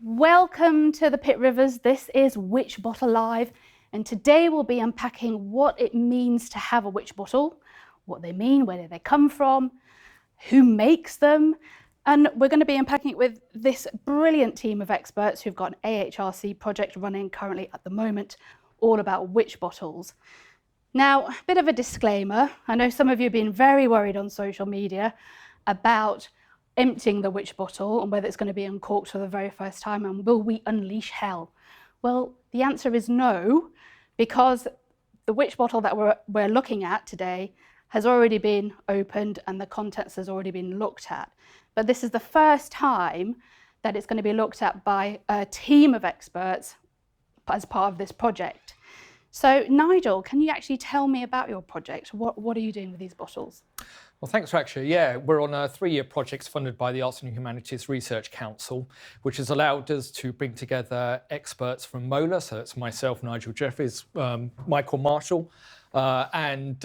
Welcome to the Pitt Rivers. This is Witch Bottle Live, and today we'll be unpacking what it means to have a witch bottle, what they mean, where they come from, who makes them, and we're going to be unpacking it with this brilliant team of experts who've got an AHRC project running currently at the moment, all about witch bottles. Now, a bit of a disclaimer. I know some of you have been very worried on social media about emptying the witch bottle and whether it's going to be uncorked for the very first time and will we unleash hell? Well, the answer is no, because the witch bottle that we're looking at today has already been opened and the contents has already been looked at. But this is the first time that it's going to be looked at by a team of experts as part of this project. So Nigel, can you actually tell me about your project? What are you doing with these bottles? Well, thanks, Raksha. Yeah, we're on a 3-year project funded by the Arts and Humanities Research Council, which has allowed us to bring together experts from MOLA, so that's myself, Nigel Jeffries, Michael Marshall, and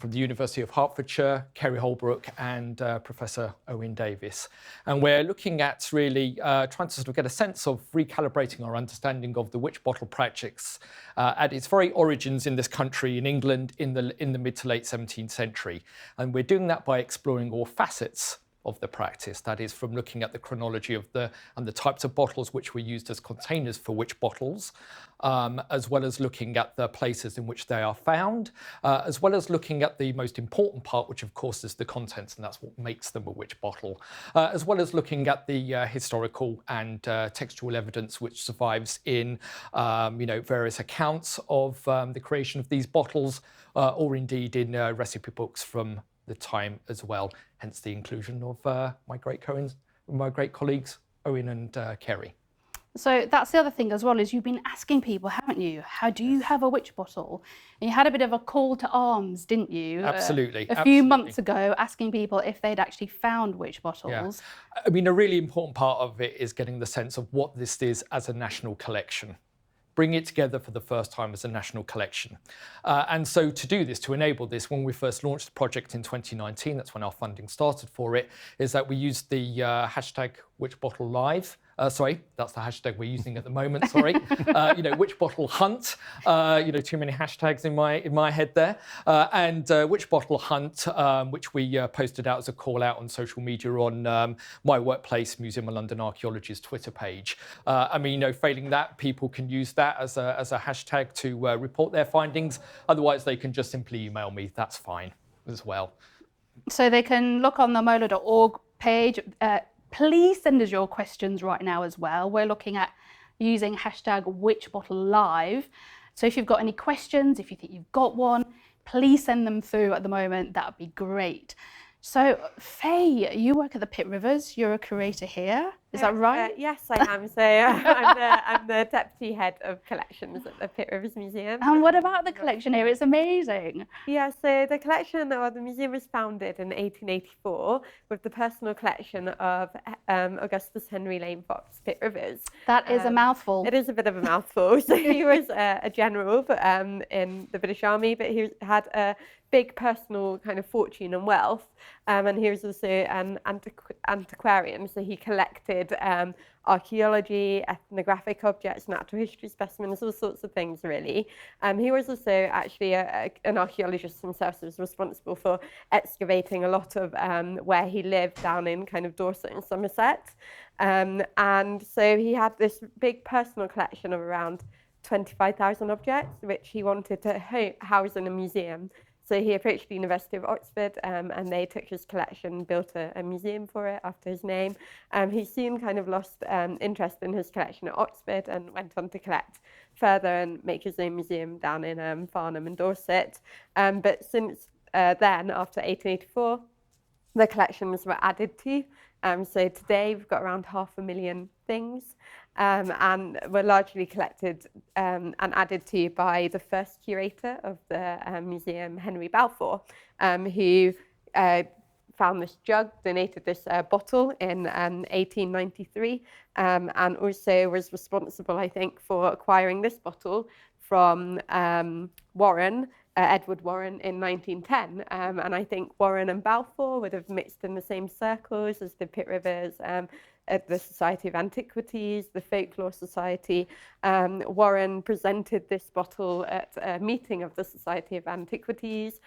from the University of Hertfordshire, Kerry Holbrook, and Professor Owen Davis. And we're looking at really trying to sort of get a sense of recalibrating our understanding of the witch bottle practice at its very origins in this country, in England, in the mid to late 17th century. And we're doing that by exploring all facets of the practice. That is, from looking at the chronology of the types of bottles which were used as containers for witch bottles, as well as looking at the places in which they are found, as well as looking at the most important part, which of course is the contents, and that's what makes them a witch bottle, as well as looking at the historical and textual evidence which survives in various accounts of the creation of these bottles, or indeed in recipe books from the time as well, hence the inclusion of my great colleagues, Owen and Kerry. So that's the other thing as well, is you've been asking people, haven't you? How do you have a witch bottle? And you had a bit of a call to arms, didn't you? Absolutely. A few months ago, asking people if they'd actually found witch bottles. Yeah. I mean, a really important part of it is getting the sense of what this is as a national collection. Bring it together for the first time as a national collection. And so to do this, to enable this, when we first launched the project in 2019, that's when our funding started for it, is that we used the hashtag WitchBottleLive. Sorry, that's the hashtag we're using at the moment, sorry. Witch Bottle Hunt, too many hashtags in my head there. And Witch Bottle Hunt, which we posted out as a call out on social media on my workplace, Museum of London Archaeology's Twitter page. Failing that, people can use that as a hashtag to report their findings. Otherwise, they can just simply email me, that's fine as well. So they can look on the mola.org page. Please send us your questions right now as well. We're looking at using hashtag WitchBottleLive. So if you've got any questions, if you think you've got one, please send them through at the moment. That would be great. So Faye, you work at the Pitt Rivers. You're a curator here. Is that right? Yes, I am. So I'm the deputy head of collections at the Pitt Rivers Museum. And what about the collection here? It's amazing. Yeah, so the collection, or the museum, was founded in 1884 with the personal collection of Augustus Henry Lane Fox, Pitt Rivers. That is a mouthful. It is a bit of a mouthful. So he was a general in the British Army, but he had a big personal kind of fortune and wealth, and he was also an antiquarian, so he collected archaeology, ethnographic objects, natural history specimens, all sorts of things really. He was also actually an archaeologist himself, so was responsible for excavating a lot of where he lived down in kind of Dorset and Somerset, and so he had this big personal collection of around 25,000 objects, which he wanted to house in a museum. So he approached the University of Oxford, and they took his collection, built a museum for it after his name. He soon kind of lost interest in his collection at Oxford and went on to collect further and make his own museum down in Farnham and Dorset. But since then, after 1884, the collections were added to. So today we've got around 500,000 things, and were largely collected and added to by the first curator of the museum, Henry Balfour, who found this jug, donated this bottle in 1893, and also was responsible, I think, for acquiring this bottle from Warren Edward Warren in 1910. And I think Warren and Balfour would have mixed in the same circles as the Pitt Rivers, at the Society of Antiquities, the Folklore Society. Warren presented this bottle at a meeting of the Society of Antiquities,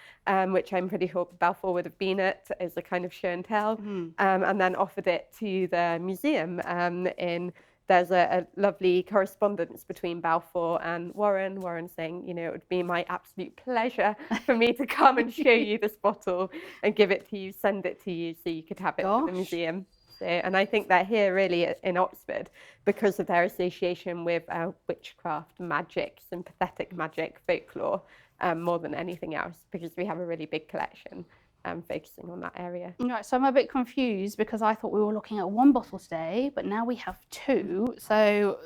which I'm pretty sure Balfour would have been at as a kind of show and tell, and then offered it to the museum. There's a lovely correspondence between Balfour and Warren. Warren saying, it would be my absolute pleasure for me to come and show you this bottle and give it to you, send it to you so you could have it for the museum. So, and I think they're here really in Oxford because of their association with witchcraft, magic, sympathetic magic, folklore, more than anything else, because we have a really big collection focusing on that area. Right, so I'm a bit confused because I thought we were looking at one bottle today, but now we have two. So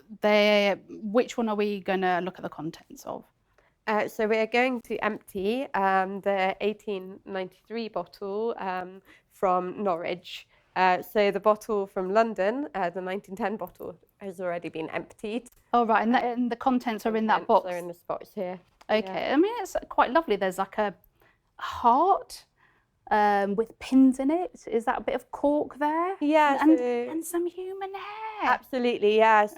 which one are we going to look at the contents of? So we're going to empty the 1893 bottle from Norwich. So the bottle from London, the 1910 bottle, has already been emptied. Oh, right, and the contents are in that box? They're in the box here. Okay, yeah. I mean, it's quite lovely. There's like a heart with pins in it. Is that a bit of cork there? Yeah. And some human hair. Absolutely, yeah. So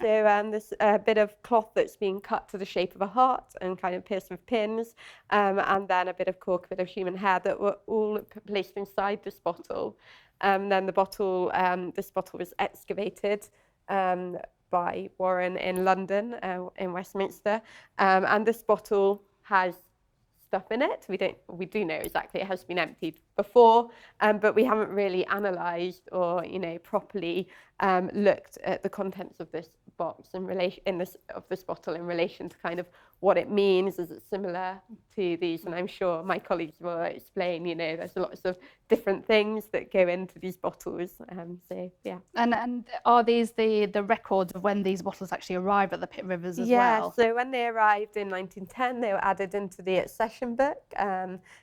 there's a bit of cloth that's being cut to the shape of a heart and kind of pierced with pins, and then a bit of cork, a bit of human hair that were all placed inside this bottle. Then the bottle, this bottle was excavated by Warren in London, in Westminster, and this bottle has stuff in it. We do know exactly it has been emptied before, but we haven't really analysed or properly looked at the contents of this box of this bottle in relation to kind of what it means. Is it similar to these? And I'm sure my colleagues will explain. There's lots of different things that go into these bottles. So yeah. And are these the records of when these bottles actually arrived at the Pitt Rivers as well? Yeah. So when they arrived in 1910, they were added into the accession book.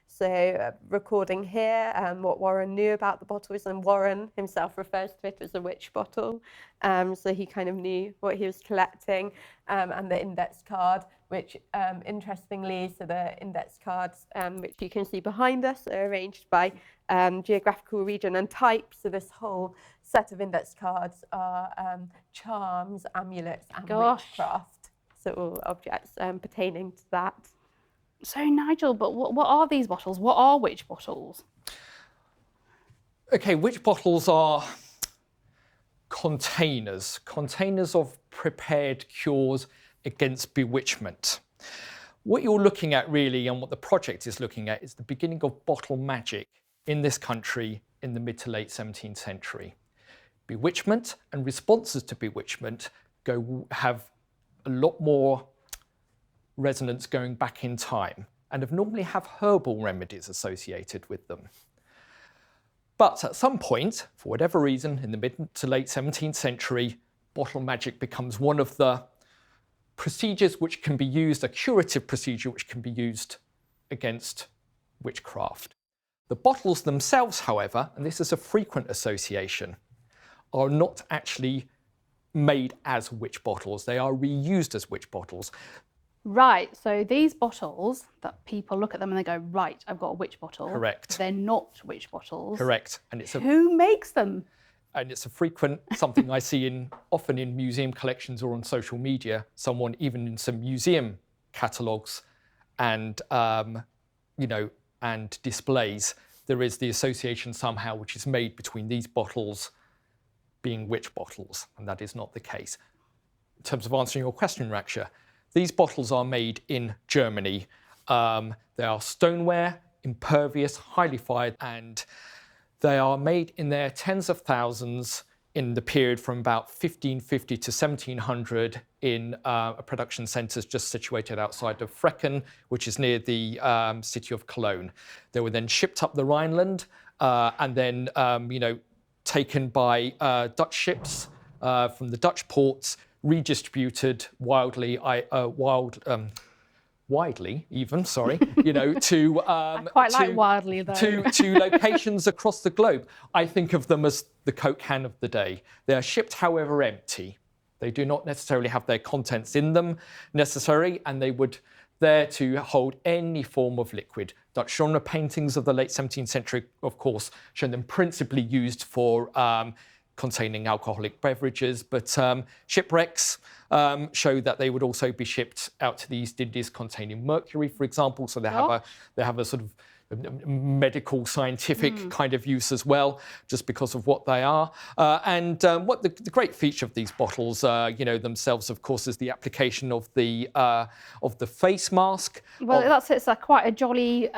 So recording here what Warren knew about the bottles, and Warren himself refers to it as a witch bottle. So he kind of knew what he was collecting, and the index card, which interestingly, so the index cards, which you can see behind us, are arranged by geographical region and type. So this whole set of index cards are charms, amulets, and witchcraft. So all objects pertaining to that. So Nigel, but what are these bottles? What are witch bottles? Okay, witch bottles are containers of prepared cures against bewitchment. What you're looking at really, and what the project is looking at, is the beginning of bottle magic in this country in the mid to late 17th century. Bewitchment and responses to bewitchment have a lot more resonance going back in time, and normally have herbal remedies associated with them. But at some point, for whatever reason, in the mid to late 17th century, bottle magic becomes one of the procedures which can be used, a curative procedure which can be used against witchcraft. The bottles themselves, however, and this is a frequent association, are not actually made as witch bottles. They are reused as witch bottles. Right, so these bottles, that people look at them and they go, right, I've got a witch bottle. Correct. They're not witch bottles. Correct. And who makes them? And it's a frequent, something I see often in museum collections or on social media, someone even in some museum catalogues and, and displays, there is the association somehow which is made between these bottles being witch bottles, and that is not the case. In terms of answering your question, Raksha, these bottles are made in Germany. They are stoneware, impervious, highly fired, and they are made in their tens of thousands in the period from about 1550 to 1700 in production centres just situated outside of Frechen, which is near the city of Cologne. They were then shipped up the Rhineland and then, taken by Dutch ships from the Dutch ports, redistributed widely, even, sorry, to I quite like wildly though. to locations across the globe. I think of them as the Coke can of the day. They are shipped, however, empty. They do not necessarily have their contents in them necessarily, and they would there to hold any form of liquid. Dutch genre paintings of the late 17th century, of course, show them principally used for containing alcoholic beverages, but shipwrecks show that they would also be shipped out to the East Indies containing mercury, for example. So they have a sort of medical, scientific kind of use as well, just because of what they are. And what the great feature of these bottles, themselves, of course, is the application of the face mask. Well, it's quite a jolly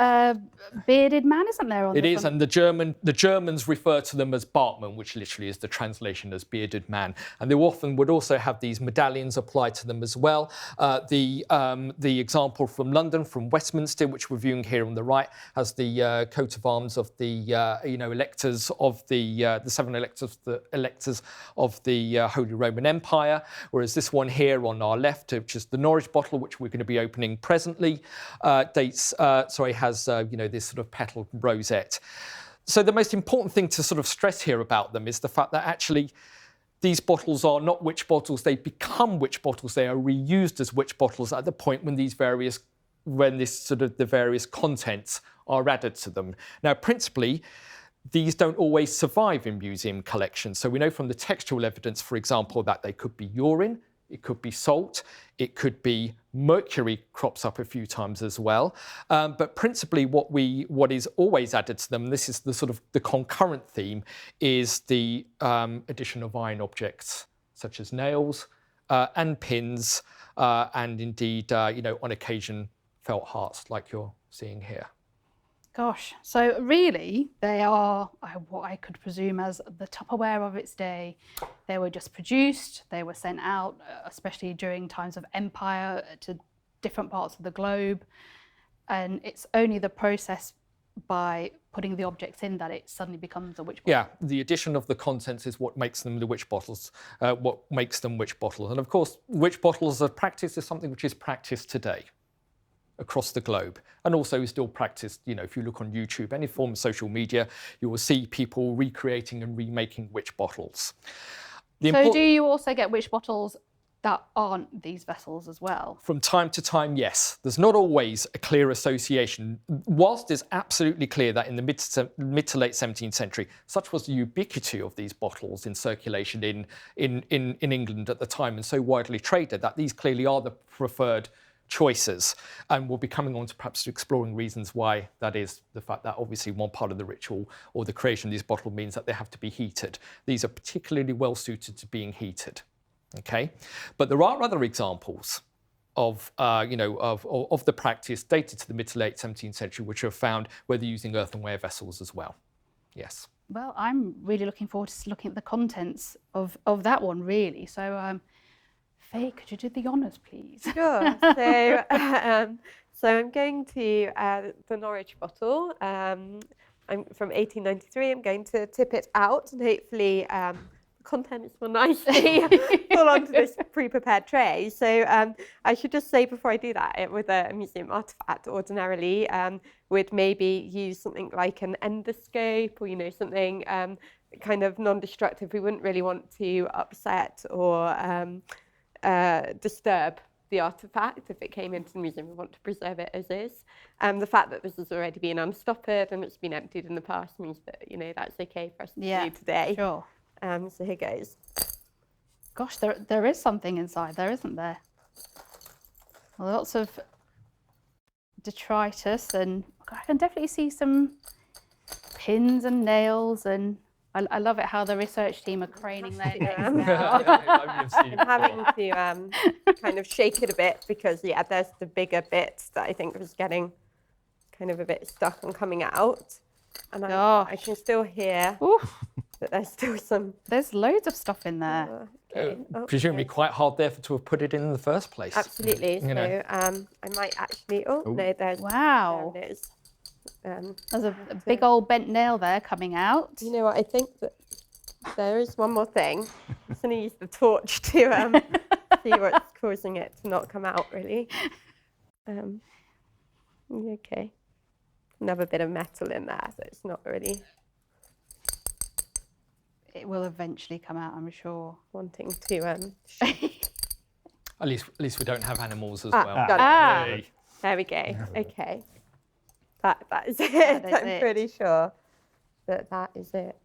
bearded man, isn't there? It is, and the Germans refer to them as Bartman, which literally is the translation as bearded man. And they often would also have these medallions applied to them as well. The example from London, from Westminster, which we're viewing here on the right, has the coat of arms of the electors of the 7 electors of the Holy Roman Empire, whereas this one here on our left, which is the Norwich bottle, which we're going to be opening presently, has this sort of petal rosette. So the most important thing to sort of stress here about them is the fact that actually these bottles are not witch bottles; they become witch bottles. They are reused as witch bottles at the point when the various contents are added to them. Now, principally, these don't always survive in museum collections. So we know from the textual evidence, for example, that they could be urine, it could be salt, it could be mercury, crops up a few times as well. But principally what is always added to them, this is the sort of the concurrent theme, is the addition of iron objects, such as nails and pins, and indeed, on occasion, felt hearts like you're seeing here. Gosh, so really they are what I could presume as the Tupperware of its day. They were just produced, they were sent out, especially during times of empire, to different parts of the globe. And it's only the process by putting the objects in that it suddenly becomes a witch bottle. Yeah, the addition of the contents is what makes them the witch bottles, what makes them witch bottles. And of course, witch bottles as a practice is something which is practiced today across the globe, and also is still practiced. If you look on YouTube, any form of social media, you will see people recreating and remaking witch bottles. So do you also get witch bottles that aren't these vessels as well? From time to time, yes. There's not always a clear association. Whilst it's absolutely clear that in the mid to late 17th century, such was the ubiquity of these bottles in circulation in England at the time, and so widely traded, that these clearly are the preferred choices, and we'll be coming on to perhaps exploring reasons why that is. The fact that obviously one part of the ritual or the creation of these bottles means that they have to be heated. These are particularly well suited to being heated. Okay, but there are other examples of the practice dated to the mid to late 17th century, which are found where they're using earthenware vessels as well. Yes. Well, I'm really looking forward to looking at the contents of that one, really. So. Faye, could you do the honours, please? Sure. So I'm going to the Norwich bottle. I'm from 1893. I'm going to tip it out, and hopefully the contents will nicely fall onto this pre-prepared tray. So I should just say before I do that, with a museum artefact, ordinarily would maybe use something like an endoscope, or something kind of non-destructive. We wouldn't really want to upset or disturb the artefact. If it came into the museum, we want to preserve it as is. The fact that this has already been unstoppered and it's been emptied in the past means that that's okay for us to do today. Sure. So here goes. Gosh, there is something inside there, isn't there? Lots of detritus, and I can definitely see some pins and nails, and I love it how the research team are craning their necks now. I'm having to kind of shake it a bit because, there's the bigger bits that I think was getting kind of a bit stuck and coming out. And I can still hear that there's still some... There's loads of stuff in there. Presumably quite hard, therefore, to have put it in the first place. Absolutely. So I might actually... no, there's... Wow. There it is. There's a big old bent nail there coming out. You know what, I think that there is one more thing. I'm going to use the torch to see what's causing it to not come out, really. Okay. Another bit of metal in there, so it's not really... It will eventually come out, I'm sure. Wanting to... At least we don't have animals as well. Got it. There we go. Okay. That is it. That is I'm it. pretty sure that is it.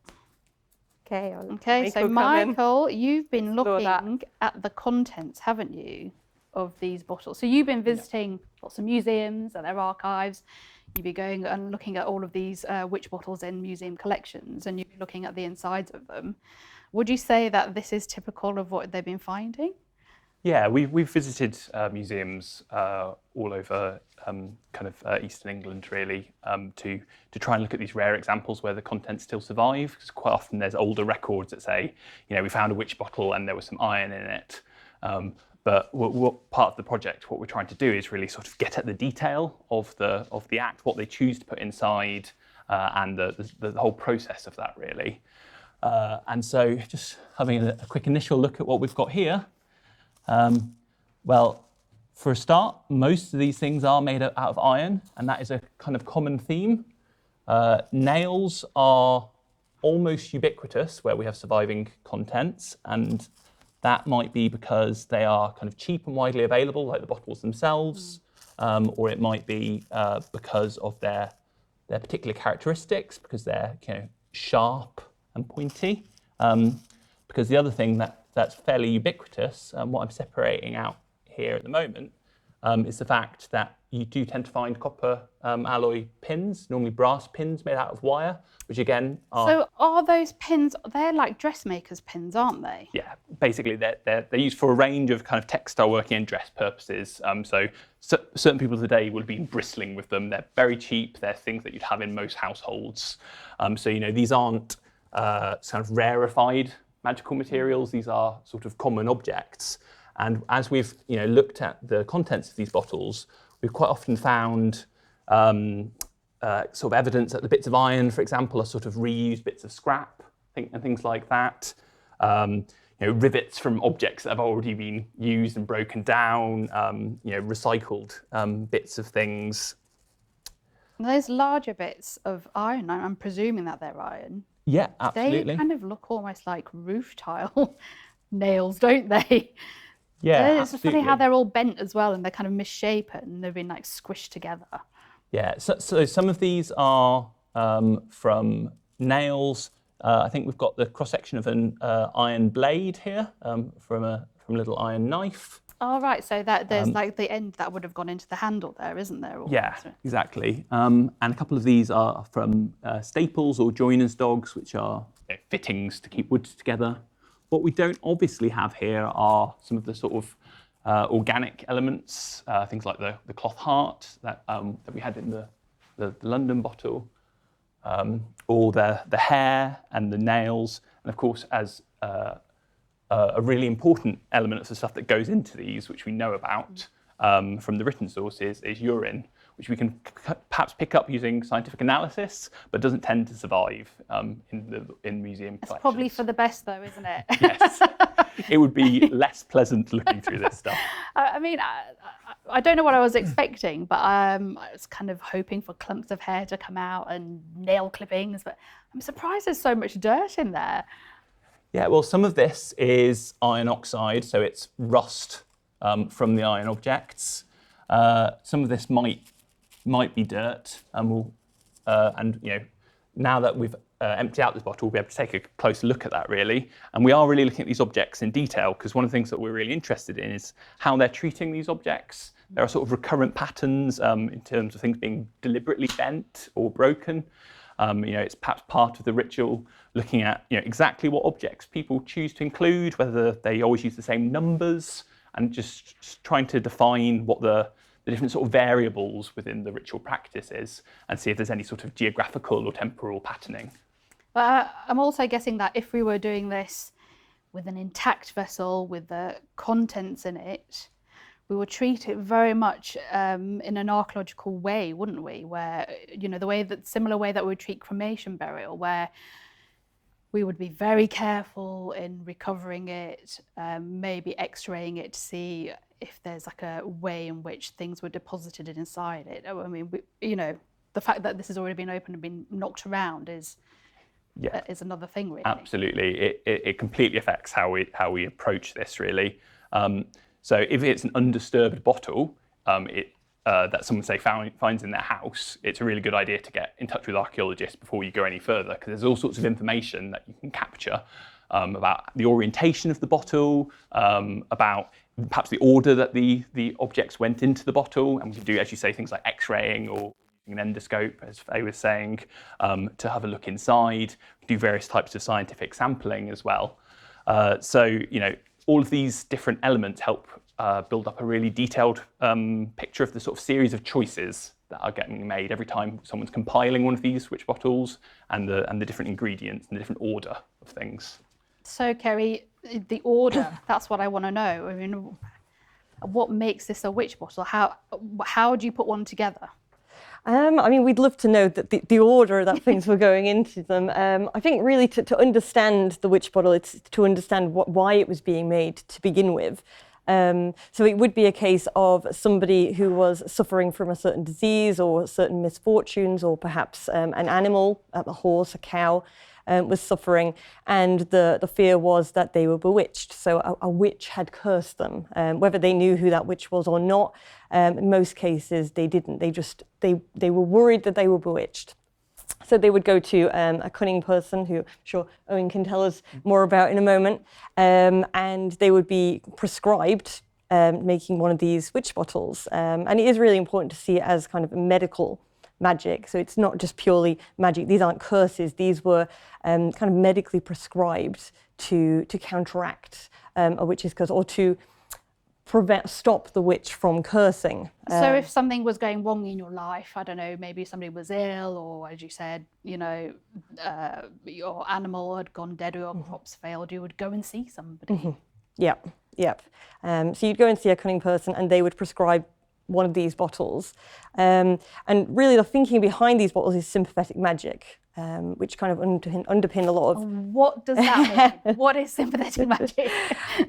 Okay. Okay, so Michael, you've been explore that. looking at the contents, haven't you, of these bottles? So you've been visiting lots of museums and their archives. You've been going and looking at all of these witch bottles in museum collections, and you've been looking at the insides of them. Would you say that this is typical of what they've been finding? Yeah, we've visited museums all over Eastern England, really, to try and look at these rare examples where the contents still survive. Because quite often there's older records that say, we found a witch bottle and there was some iron in it. But what part of the project, what we're trying to do is really sort of get at the detail of the act, what they choose to put inside, and the whole process of that, really. And so, just having a quick initial look at what we've got here. Well, for a start, most of these things are made out of iron, and that is a kind of common theme. Nails are almost ubiquitous where we have surviving contents, and that might be because they are kind of cheap and widely available, like the bottles themselves, or it might be because of their particular characteristics, because they're sharp and pointy. Because the other thing that's fairly ubiquitous, what I'm separating out here at the moment, is the fact that you do tend to find copper alloy pins, normally brass pins made out of wire, which again are... So are those pins, they're like dressmakers' pins, aren't they? Yeah, basically they're used for a range of kind of textile working and dress purposes. So certain people today will be bristling with them. They're very cheap. They're things that you'd have in most households. So these aren't sort of rarefied magical materials. These are sort of common objects. And as we've looked at the contents of these bottles, we've quite often found sort of evidence that the bits of iron, for example, are sort of reused bits of scrap and things like that. Rivets from objects that have already been used and broken down, recycled bits of things. Those larger bits of iron, I'm presuming that they're iron. Yeah, absolutely. They kind of look almost like roof tile nails, don't they? Yeah, it's funny how they're all bent as well, and they're kind of misshapen, and they've been like squished together. Yeah, so some of these are from nails. I think we've got the cross-section of an iron blade here from a little iron knife. Oh, right, so that there's like the end that would have gone into the handle there, isn't there? Yeah, exactly. And a couple of these are from staples or joiner's dogs, which are fittings to keep wood together. What we don't obviously have here are some of the sort of organic elements, things like the cloth heart that we had in the London bottle, or the hair and the nails, and of course, as a really important element of the stuff that goes into these, which we know about from the written sources, is urine, which we can perhaps pick up using scientific analysis, but doesn't tend to survive in museum collections. It's probably for the best, though, isn't it? Yes, it would be less pleasant looking through this stuff. I mean, I don't know what I was expecting, but I was kind of hoping for clumps of hair to come out and nail clippings, but I'm surprised there's so much dirt in there. Yeah, well, some of this is iron oxide, so it's rust from the iron objects. Some of this might be dirt, and now that we've emptied out this bottle, we'll be able to take a closer look at that, really. And we are really looking at these objects in detail, because one of the things that we're really interested in is how they're treating these objects. There are sort of recurrent patterns in terms of things being deliberately bent or broken. It's perhaps part of the ritual, looking at exactly what objects people choose to include, whether they always use the same numbers, and just trying to define what the different sort of variables within the ritual practice is, and see if there's any sort of geographical or temporal patterning. But I'm also guessing that if we were doing this with an intact vessel with the contents in it, we would treat it very much in an archaeological way, wouldn't we? Where, similar way that we would treat cremation burial, where we would be very careful in recovering it, maybe x-raying it to see if there's like a way in which things were deposited inside it. I mean, the fact that this has already been opened and been knocked around is another thing, really. Absolutely, it completely affects how we approach this, really. So if it's an undisturbed bottle, it that someone say finds in their house, it's a really good idea to get in touch with archaeologists before you go any further, because there's all sorts of information that you can capture about the orientation of the bottle, about perhaps the order that the objects went into the bottle, and we can do, as you say, things like X-raying or using an endoscope, as Faye was saying, to have a look inside. We do various types of scientific sampling as well. So, all of these different elements help build up a really detailed picture of the sort of series of choices that are getting made every time someone's compiling one of these witch bottles, and the different ingredients and the different order of things. So, Kerry, the order, that's what I want to know. I mean, what makes this a witch bottle? How do you put one together? I mean, we'd love to know that the order that things were going into them. I think really to understand the witch bottle, it's to understand why it was being made to begin with. So it would be a case of somebody who was suffering from a certain disease or certain misfortunes, or perhaps an animal, a horse, a cow, was suffering, and the fear was that they were bewitched. So a witch had cursed them. Whether they knew who that witch was or not, in most cases they didn't. They were worried that they were bewitched. So they would go to a cunning person, who I'm sure Owen can tell us more about in a moment, and they would be prescribed making one of these witch bottles. And it is really important to see it as kind of a medical magic. So it's not just purely magic. These aren't curses. These were kind of medically prescribed to counteract a witch's curse, or to stop the witch from cursing. So if something was going wrong in your life, I don't know, maybe somebody was ill, or as you said, your animal had gone dead or your crops failed, you would go and see somebody. Yep. So you'd go and see a cunning person, and they would prescribe one of these bottles. And really the thinking behind these bottles is sympathetic magic, which kind of underpin a lot of... What does that mean? What is sympathetic magic?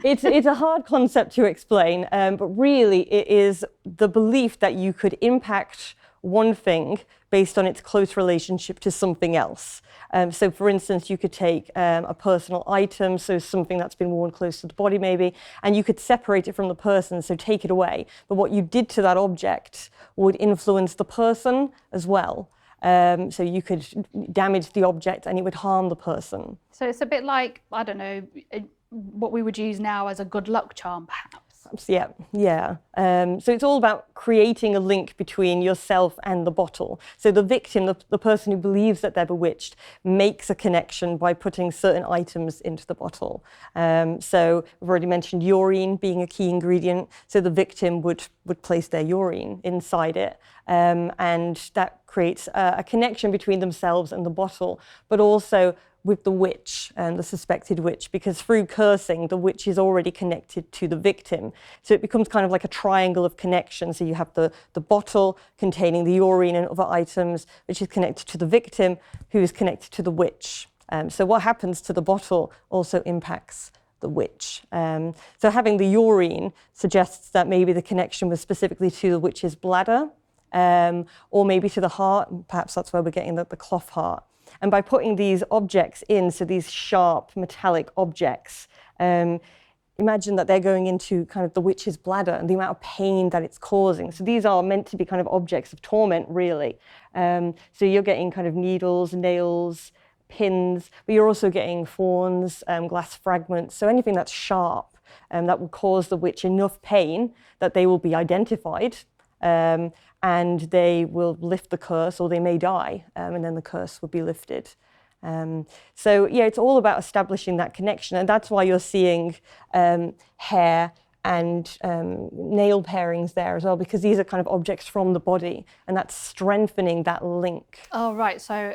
It's a hard concept to explain, but really it is the belief that you could impact one thing based on its close relationship to something else. So for instance, you could take a personal item, so something that's been worn close to the body maybe, and you could separate it from the person, so take it away. But what you did to that object would influence the person as well. So you could damage the object and it would harm the person. So it's a bit like, I don't know, what we would use now as a good luck charm, perhaps. Yeah. So it's all about creating a link between yourself and the bottle. So the victim, the person who believes that they're bewitched, makes a connection by putting certain items into the bottle. So we've already mentioned urine being a key ingredient. So the victim would place their urine inside it. And that creates a connection between themselves and the bottle, but also with the witch, the suspected witch, because through cursing, the witch is already connected to the victim. So it becomes kind of like a triangle of connection. So you have the bottle containing the urine and other items, which is connected to the victim, who is connected to the witch. So what happens to the bottle also impacts the witch. So having the urine suggests that maybe the connection was specifically to the witch's bladder, or maybe to the heart. Perhaps that's where we're getting the cloth heart. And by putting these objects in, so these sharp metallic objects, imagine that they're going into kind of the witch's bladder and the amount of pain that it's causing. So these are meant to be kind of objects of torment, really. So you're getting kind of needles, nails, pins, but you're also getting thorns, glass fragments, so anything that's sharp that will cause the witch enough pain that they will be identified, and they will lift the curse, or they may die, and then the curse will be lifted. So yeah, it's all about establishing that connection, and that's why you're seeing hair and nail pairings there as well, because these are kind of objects from the body, and that's strengthening that link. Oh, right. So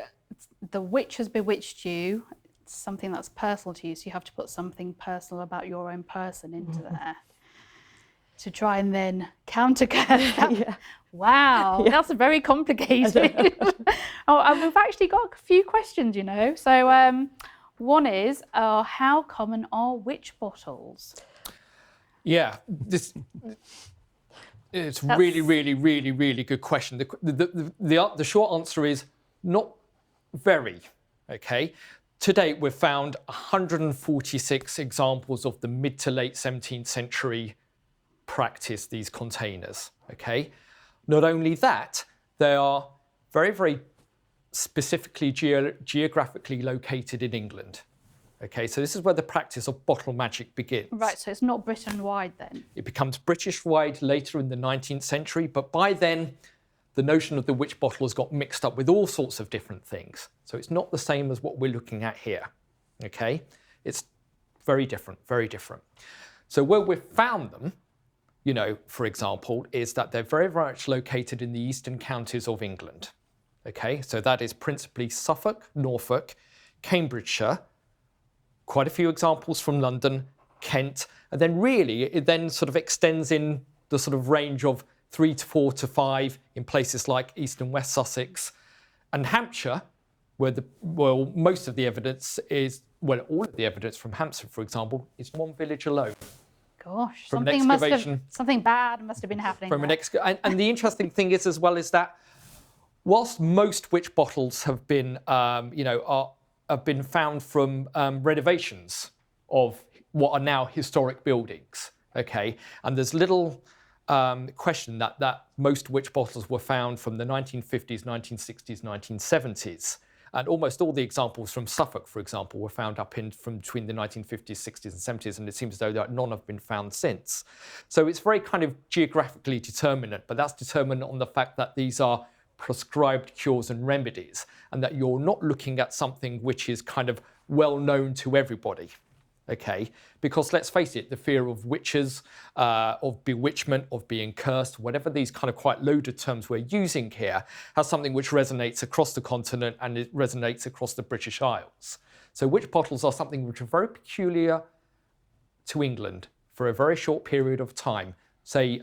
the witch has bewitched you. It's something that's personal to you, so you have to put something personal about your own person into there to try and then counter-curse that. Yeah. Wow, that's very complicated. And we've actually got a few questions, So one is, how common are witch bottles? Yeah, it's really good question. The short answer is not very, okay? To date, we've found 146 examples of the mid to late 17th century practice, these containers, okay? Not only that, they are very, very specifically geographically located in England. Okay, so this is where the practice of bottle magic begins. Right, so it's not Britain-wide then? It becomes British-wide later in the 19th century, but by then, the notion of the witch bottle has got mixed up with all sorts of different things. So it's not the same as what we're looking at here, okay? It's very different, very different. So where we've found them, you know, for example, is that they're very, very much located in the eastern counties of England, okay? So that is principally Suffolk, Norfolk, Cambridgeshire, quite a few examples from London, Kent, and then really it then sort of extends in the sort of range of 3 to 4 to 5 in places like East and West Sussex and Hampshire, where most of the evidence is, well, all of the evidence from Hampshire, for example, is one village alone. Gosh, From an excavation, something bad must have been happening from there. and the interesting thing is as well is that whilst most witch bottles have been, have been found from renovations of what are now historic buildings, okay? And there's little question that most witch bottles were found from the 1950s, 1960s, 1970s. And almost all the examples from Suffolk, for example, were found from between the 1950s, 60s and 70s, and it seems as though that none have been found since. So it's very kind of geographically determinate, but that's determined on the fact that these are prescribed cures and remedies, and that you're not looking at something which is kind of well known to everybody, okay? Because let's face it, the fear of witches, of bewitchment, of being cursed, whatever these kind of quite loaded terms we're using here, has something which resonates across the continent and it resonates across the British Isles. So witch bottles are something which are very peculiar to England for a very short period of time. Say,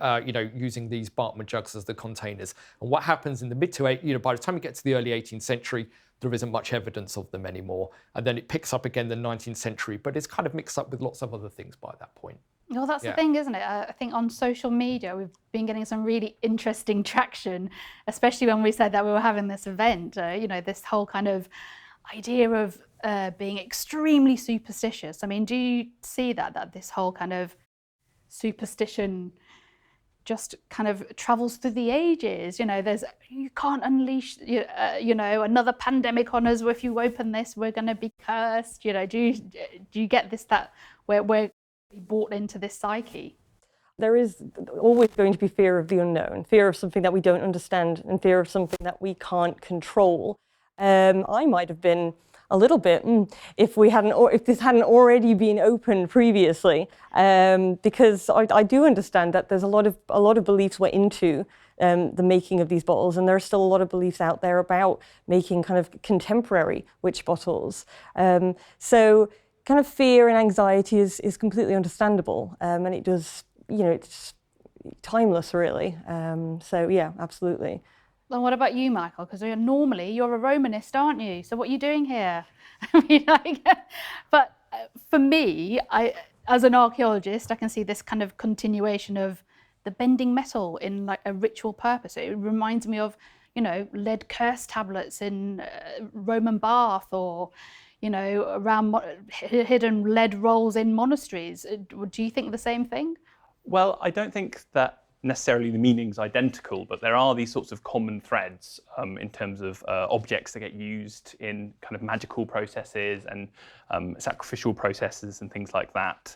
using these Bartman jugs as the containers. And what happens in the mid to by the time you get to the early 18th century, there isn't much evidence of them anymore. And then it picks up again in the 19th century, but it's kind of mixed up with lots of other things by that point. Well, that's the thing, isn't it? I think on social media, we've been getting some really interesting traction, especially when we said that we were having this event, this whole kind of idea of being extremely superstitious. I mean, do you see that this whole kind of superstition just kind of travels through the ages? You can't unleash another pandemic on us. If you open this, we're going to be cursed. Do you get this, that we're bought into this psyche? There is always going to be fear of the unknown, fear of something that we don't understand, and fear of something that we can't control. I might have been a little bit if this hadn't already been opened previously, because I do understand that there's a lot of beliefs went into the making of these bottles, and there are still a lot of beliefs out there about making kind of contemporary witch bottles. So kind of fear and anxiety is completely understandable, and it does, it's timeless really. So yeah, absolutely. Well, what about you, Michael? Because normally you're a Romanist, aren't you? So what are you doing here? I mean, but for me, as an archaeologist, I can see this kind of continuation of the bending metal in like a ritual purpose. It reminds me of, lead curse tablets in Roman Bath, or, around hidden lead rolls in monasteries. Do you think the same thing? Well, I don't think that necessarily the meaning's identical, but there are these sorts of common threads in terms of objects that get used in kind of magical processes and sacrificial processes and things like that,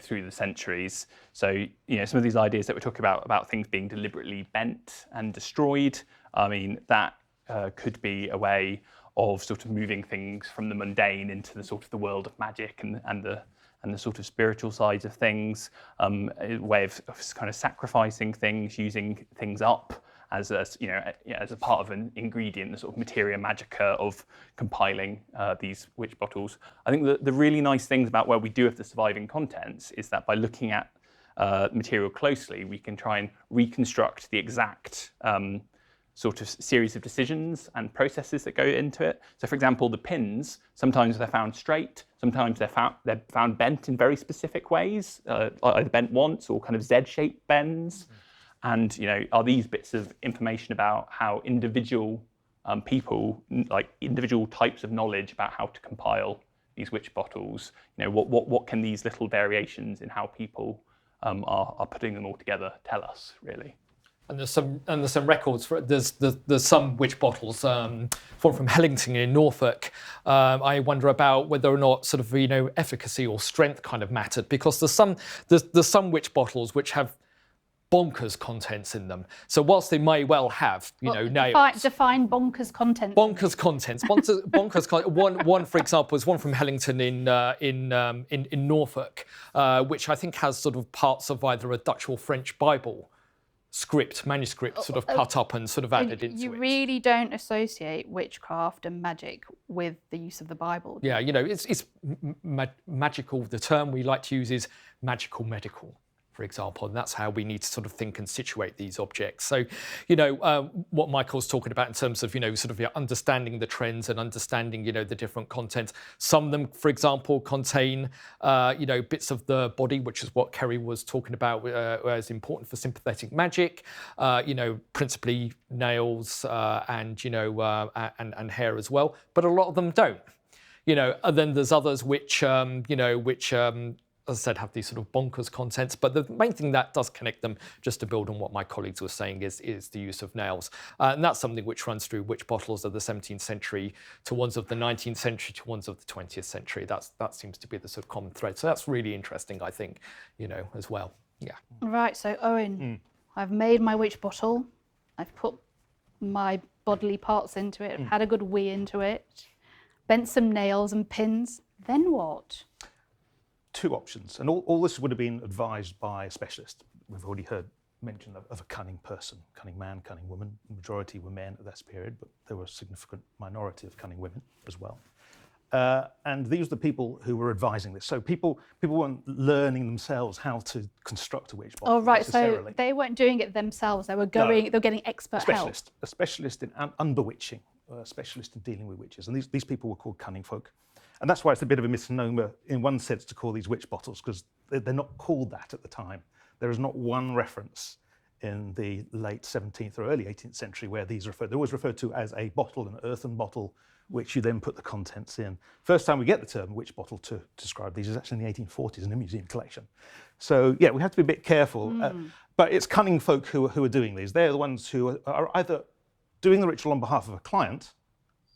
through the centuries. So, some of these ideas that we're talking about things being deliberately bent and destroyed, I mean, that could be a way of sort of moving things from the mundane into the sort of the world of magic and the sort of spiritual sides of things, a way of kind of sacrificing things, using things up as a part of an ingredient, the sort of materia magica of compiling these witch bottles. I think the really nice things about where we do have the surviving contents is that by looking at material closely, we can try and reconstruct the exact sort of series of decisions and processes that go into it. So, for example, the pins, sometimes they're found straight, sometimes they're found bent in very specific ways, either bent once or kind of Z-shaped bends. And, are these bits of information about how individual people, like individual types of knowledge about how to compile these witch bottles, what can these little variations in how people are putting them all together tell us, really? And there's some records for there's some witch bottles from Hellington in Norfolk. I wonder about whether or not sort of efficacy or strength kind of mattered, because there's some witch bottles which have bonkers contents in them. So whilst they may well have nails. Define bonkers contents. Bonkers contents. One, for example, is one from Hellington in Norfolk, which I think has sort of parts of either a Dutch or French Bible manuscript sort of cut up and sort of added into it. You really don't associate witchcraft and magic with the use of the Bible. Yeah, it's magical. The term we like to use is magical medical, for example, and that's how we need to sort of think and situate these objects. So, what Michael's talking about in terms of, sort of understanding the trends and understanding, the different content. Some of them, for example, contain, bits of the body, which is what Kerry was talking about as important for sympathetic magic. Principally nails and hair as well, but a lot of them don't. And then there's others which as I said, have these sort of bonkers contents. But the main thing that does connect them, just to build on what my colleagues were saying, is the use of nails. And that's something which runs through witch bottles of the 17th century to ones of the 19th century to ones of the 20th century. That seems to be the sort of common thread. So that's really interesting, I think, as well. Yeah. Right, so Owen, I've made my witch bottle. I've put my bodily parts into it. I've had a good wee into it. Bent some nails and pins. Then what? Two options, and all this would have been advised by a specialist. We've already heard mention of a cunning person, cunning man, cunning woman. The majority were men at this period, but there were a significant minority of cunning women as well. And these were the people who were advising this. So people weren't learning themselves how to construct a witch bottle. Oh, right. So they weren't doing it themselves. They were going. They were getting expert help. A specialist in unbewitching, a specialist in dealing with witches, and these people were called cunning folk. And that's why it's a bit of a misnomer in one sense to call these witch bottles, because they're not called that at the time. There is not one reference in the late 17th or early 18th century where these are referred. They're always referred to as a bottle, an earthen bottle, which you then put the contents in. First time we get the term witch bottle to describe these is actually in the 1840s in a museum collection. So yeah, we have to be a bit careful. But it's cunning folk who are doing these. They're the ones who are either doing the ritual on behalf of a client,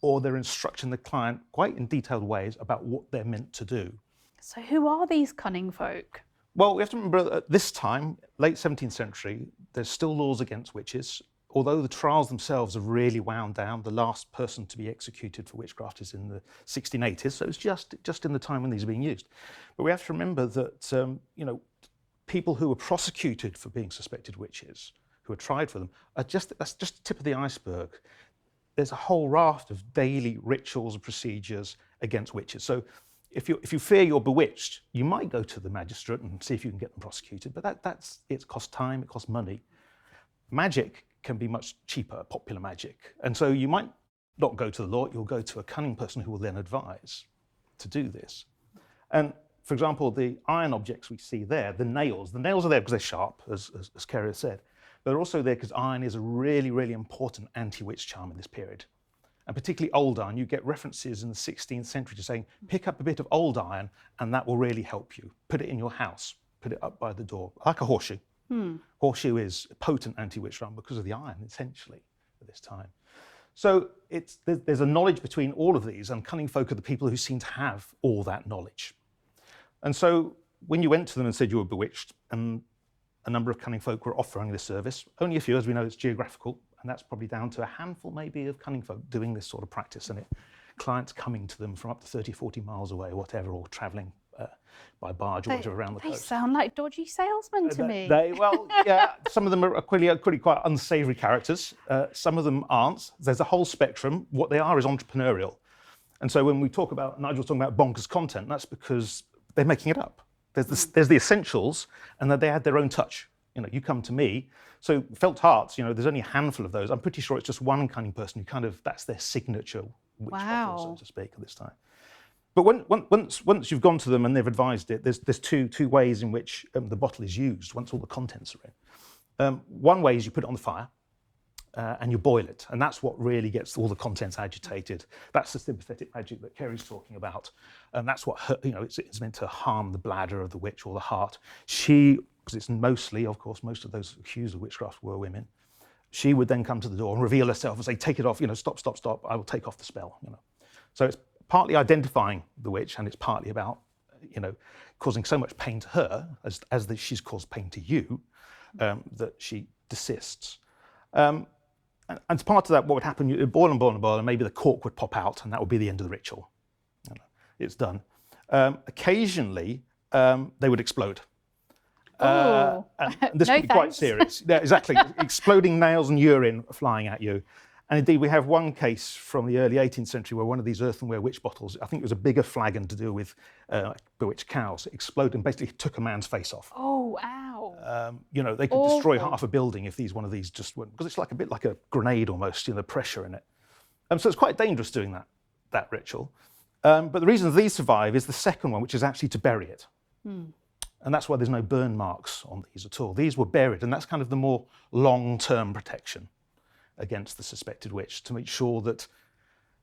or they're instructing the client quite in detailed ways about what they're meant to do. So who are these cunning folk? Well, we have to remember at this time, late 17th century, there's still laws against witches. Although the trials themselves have really wound down, the last person to be executed for witchcraft is in the 1680s, so it's just in the time when these are being used. But we have to remember that people who were prosecuted for being suspected witches, who are tried for them, that's just the tip of the iceberg. There's a whole raft of daily rituals and procedures against witches. So if you fear you're bewitched, you might go to the magistrate and see if you can get them prosecuted, but it costs time, it costs money. Magic can be much cheaper, popular magic. And so you might not go to the law, you'll go to a cunning person who will then advise to do this. And for example, the iron objects we see there, the nails are there because they're sharp, as Kerry said. They're also there because iron is a really, really important anti-witch charm in this period. And particularly old iron, you get references in the 16th century to saying, pick up a bit of old iron and that will really help you. Put it in your house, put it up by the door, like a horseshoe. Horseshoe is a potent anti-witch charm because of the iron, essentially, at this time. So there's a knowledge between all of these, and cunning folk are the people who seem to have all that knowledge. And so when you went to them and said you were bewitched, and a number of cunning folk were offering this service. Only a few, as we know, it's geographical, and that's probably down to a handful maybe of cunning folk doing this sort of practice, and clients coming to them from up to 30, 40 miles away or whatever, or travelling by barge or whatever around the coast. They sound like dodgy salesmen to me. Yeah, some of them are clearly quite unsavoury characters. Some of them aren't. There's a whole spectrum. What they are is entrepreneurial. And so when we talk about, Nigel's talking about bonkers content, that's because they're making it up. There's the essentials, and then they add their own touch. You come to me. So felt hearts, there's only a handful of those. I'm pretty sure it's just one cunning person who that's their signature witch bottle, so to speak, at this time. But once you've gone to them and they've advised it, there's two ways in which the bottle is used once all the contents are in. One way is you put it on the fire and you boil it, and that's what really gets all the contents agitated. That's the sympathetic magic that Kerry's talking about, and that's what it's meant to harm the bladder of the witch or the heart. Because it's mostly, of course, most of those accused of witchcraft were women. she would then come to the door and reveal herself and say, take it off, stop, stop, stop, I will take off the spell. So it's partly identifying the witch, and it's partly about, causing so much pain to her as that she's caused pain to you, that she desists. And as part of that, what would happen, it would boil and boil and boil, and maybe the cork would pop out, and that would be the end of the ritual. It's done. Occasionally, they would explode. And this No could be quite thanks. serious. Yeah, exactly. Exploding nails and urine flying at you. And indeed, we have one case from the early 18th century where one of these earthenware witch bottles, I think it was a bigger flagon to do with bewitched cows, exploded and basically took a man's face off. Oh, ow. They could destroy Awful. half a building if one of these just went, because it's like a bit like a grenade almost, the pressure in it. So it's quite dangerous doing that ritual. But the reason these survive is the second one, which is actually to bury it. And that's why there's no burn marks on these at all. These were buried, and that's kind of the more long-term protection against the suspected witch, to make sure that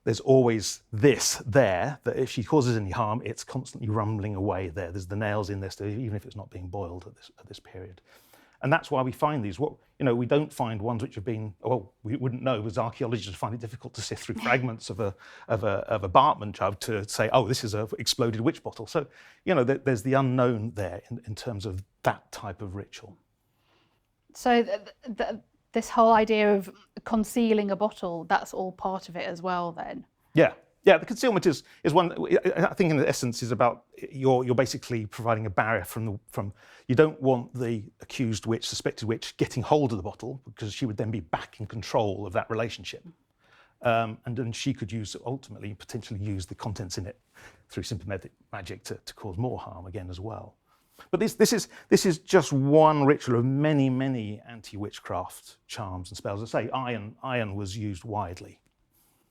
there's always this there, that if she causes any harm, it's constantly rumbling away there. There's the nails in this, even if it's not being boiled at this period. And that's why we find these. We don't find ones which have been, we wouldn't know, as archaeologists find it difficult to sift through fragments of a Bartman jug to say, oh, this is an exploded witch bottle. So, there's the unknown there in terms of that type of ritual. So this whole idea of concealing a bottle, that's all part of it as well then? Yeah. Yeah, the concealment is one, I think in essence is about, you're basically providing a barrier from you don't want the accused witch, suspected witch, getting hold of the bottle, because she would then be back in control of that relationship. And then she could potentially use the contents in it through simple magic to cause more harm again as well. But this is just one ritual of many, many anti-witchcraft charms and spells. As I say, iron was used widely.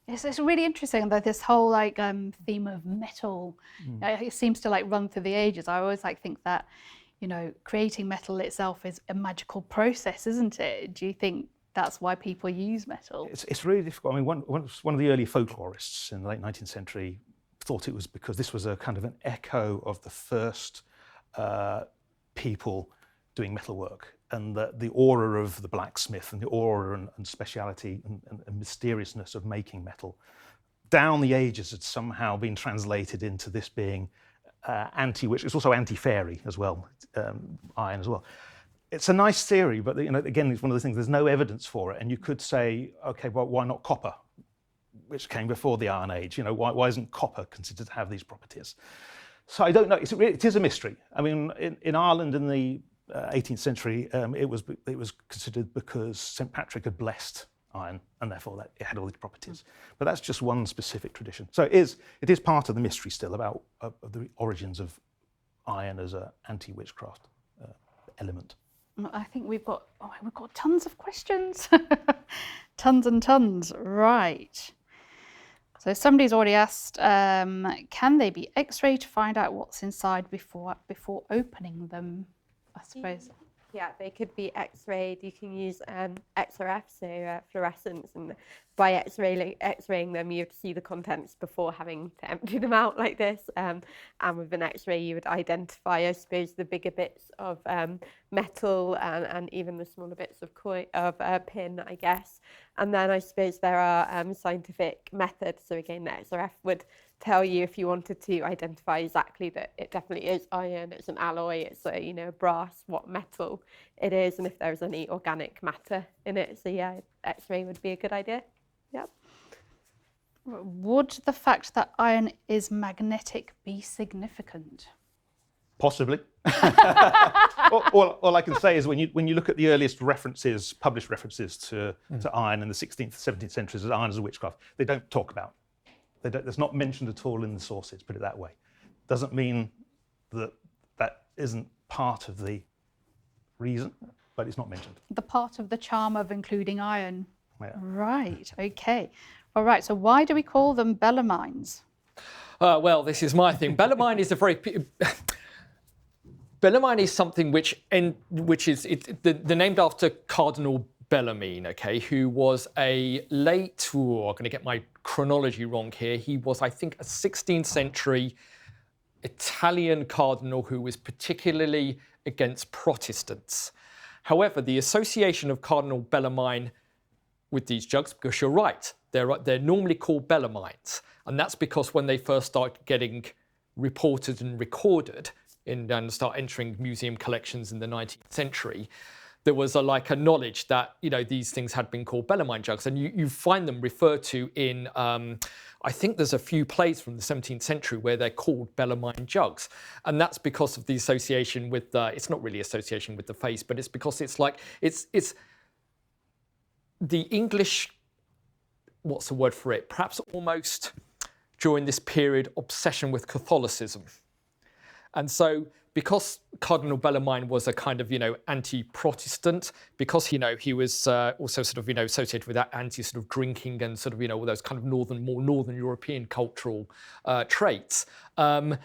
It's really interesting that this whole theme of metal, it seems to run through the ages. I always think that, creating metal itself is a magical process, isn't it? Do you think that's why people use metal? It's really difficult. I mean, one of the early folklorists in the late 19th century thought it was because this was a kind of an echo of the first people doing metalwork, and the aura of the blacksmith and the aura and speciality and mysteriousness of making metal down the ages had somehow been translated into this being anti-witch. It's also anti-fairy as well, iron as well. It's a nice theory, but again, it's one of the things, there's no evidence for it. And you could say, okay, well, why not copper, which came before the Iron Age? Why isn't copper considered to have these properties? So I don't know. It is a mystery. I mean, in Ireland in the 18th century, it was considered because St. Patrick had blessed iron, and therefore that it had all these properties. But that's just one specific tradition. So it is part of the mystery still about the origins of iron as an anti-witchcraft element. I think we've got tons of questions, tons and tons. Right. So somebody's already asked, can they be X-rayed to find out what's inside before opening them? I suppose. Yeah, they could be X-rayed. You can use XRF, so fluorescence, and by X-raying them, you'd see the contents before having to empty them out like this. And with an X-ray, you would identify, I suppose, the bigger bits of metal and even the smaller bits of pin, I guess. And then I suppose there are scientific methods. So again, the XRF would tell you if you wanted to identify exactly that it definitely is iron, it's an alloy, it's brass, what metal it is, and if there's any organic matter in it. So yeah, X-ray would be a good idea. Yep. Would the fact that iron is magnetic be significant? Possibly. All I can say is when you look at the earliest published references to iron in the 16th, 17th centuries as iron as a witchcraft, they don't talk about. It's not mentioned at all in the sources, put it that way. Doesn't mean that isn't part of the reason, but it's not mentioned. The part of the charm of including iron. Yeah. Right, okay. All right, so why do we call them bellarmines? Well, this is my thing. Bellarmine is Bellarmine is something which is they're named after Cardinal Bellarmine, okay, who was a late, I'm going to get my chronology wrong here. He was, I think, a 16th century Italian cardinal who was particularly against Protestants. However, the association of Cardinal Bellarmine with these jugs, because you're right, they're normally called bellarmines, and that's because when they first start getting reported and recorded and start entering museum collections in the 19th century, there was a knowledge that these things had been called bellarmine jugs, and you find them referred to in I think there's a few plays from the 17th century where they're called bellarmine jugs, and that's because of the association with it's not really association with the face, but it's because it's the English, what's the word for it? Perhaps almost during this period, obsession with Catholicism. And so because Cardinal Bellarmine was a kind of, anti-Protestant, because, he was also sort of, associated with that anti drinking and sort of, all those kind of more Northern European cultural traits, the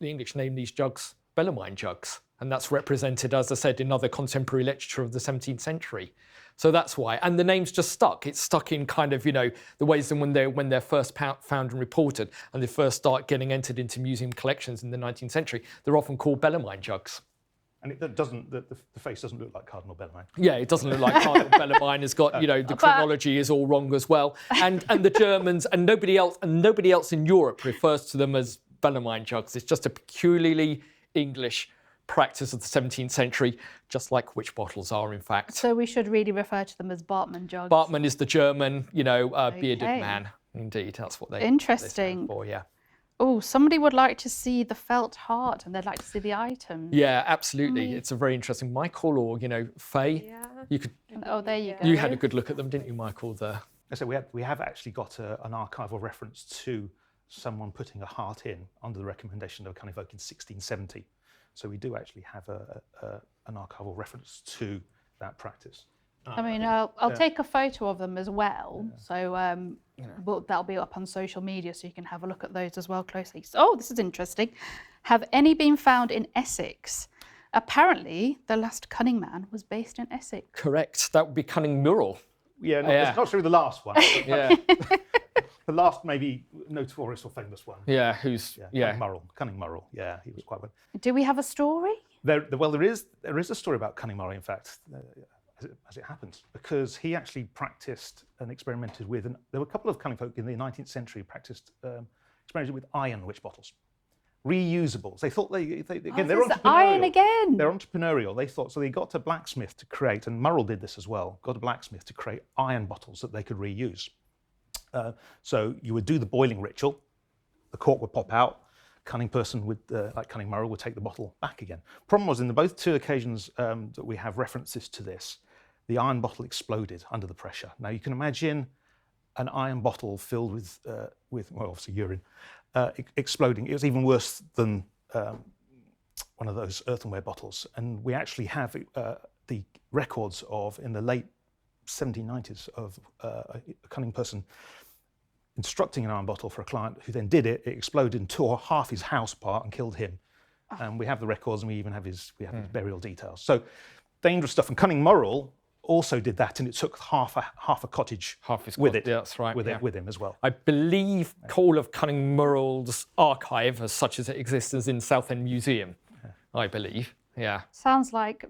English named these jugs Bellarmine jugs. And that's represented, as I said, in other contemporary literature of the 17th century. So that's why. And the name's just stuck. It's stuck in kind of, the ways in when they're first found and reported and they first start getting entered into museum collections in the 19th century. They're often called Bellarmine jugs. And it doesn't, the face doesn't look like Cardinal Bellarmine. Yeah, it doesn't look like Cardinal Bellarmine has got, the chronology is all wrong as well. And the Germans and nobody else in Europe refers to them as Bellarmine jugs. It's just a peculiarly English practice of the 17th century, just like witch bottles are, in fact. So we should really refer to them as Bartman jugs. Bartman is the German, bearded man. Indeed, that's what they Interesting. They stand for, yeah. Oh, somebody would like to see the felt heart and they'd like to see the items. Yeah, absolutely. It's a very interesting. Michael or, Faye, you could. Oh, there you go. You had a good look at them, didn't you, Michael? So we have actually got an archival reference to someone putting a heart in under the recommendation of Cunningham in 1670. So we do actually have an archival reference to that practice. I mean, I'll take a photo of them as well. So that'll be up on social media so you can have a look at those as well closely. So, oh, this is interesting. Have any been found in Essex? Apparently, the last Cunning Man was based in Essex. Correct. That would be Cunning Mural. Yeah, it's not true the last one. Yeah. The last maybe notorious or famous one. Yeah, Cunning Murrell. Yeah, he was quite well. Do we have a story? There is a story about Cunning Murray, in fact, as it happens, because he actually practiced and experimented with, and there were a couple of cunning folk in the 19th century practiced, experimented with iron witch bottles, reusables. They thought they're entrepreneurial. Iron again. They're entrepreneurial. They thought, so they got a blacksmith to create, and Murrell did this as well, got a blacksmith to create iron bottles that they could reuse. So you would do the boiling ritual, the cork would pop out, cunning person would, like Cunning Murray, would take the bottle back again. Problem was, in both two occasions that we have references to this, the iron bottle exploded under the pressure. Now you can imagine an iron bottle filled with obviously urine, exploding. It was even worse than one of those earthenware bottles. And we actually have the records of, in the late 1790s, of a cunning person instructing an iron bottle for a client who then did it. It exploded and tore half his house apart and killed him. And we have the records, and we even have his burial details. So dangerous stuff. And Cunning Murrell also did that, and it took half a cottage with it. Yeah, that's right. With him as well. I believe all of Cunning Murrell's archive, as such as it exists, is in Southend Museum. I believe. Yeah. Sounds like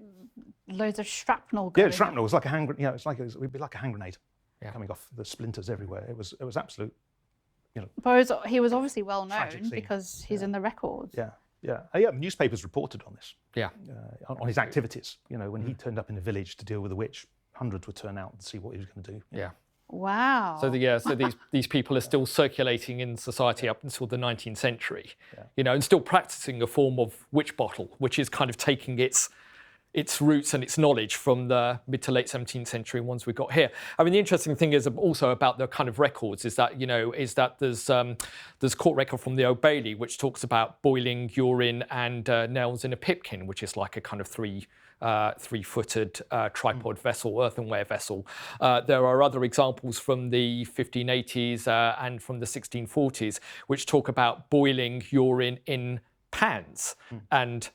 loads of shrapnel going. Yeah, shrapnel. It was like a hand grenade. Yeah, it would be like a hand grenade coming off, the splinters everywhere. It was absolute. But he was obviously well known because he's in the records. Yeah. Newspapers reported on this. Yeah. On his activities. When he turned up in a village to deal with a witch, hundreds would turn out and see what he was going to do. Yeah. Wow. So these people are still circulating in society up until the 19th century, and still practicing a form of witch bottle, which is kind of taking its roots and its knowledge from the mid to late 17th century ones we got here. I mean, the interesting thing is also about the kind of records is that there's court record from the Old Bailey which talks about boiling urine and nails in a pipkin, which is like a kind of three-footed tripod vessel, earthenware vessel. There are other examples from the 1580s and from the 1640s which talk about boiling urine in pans and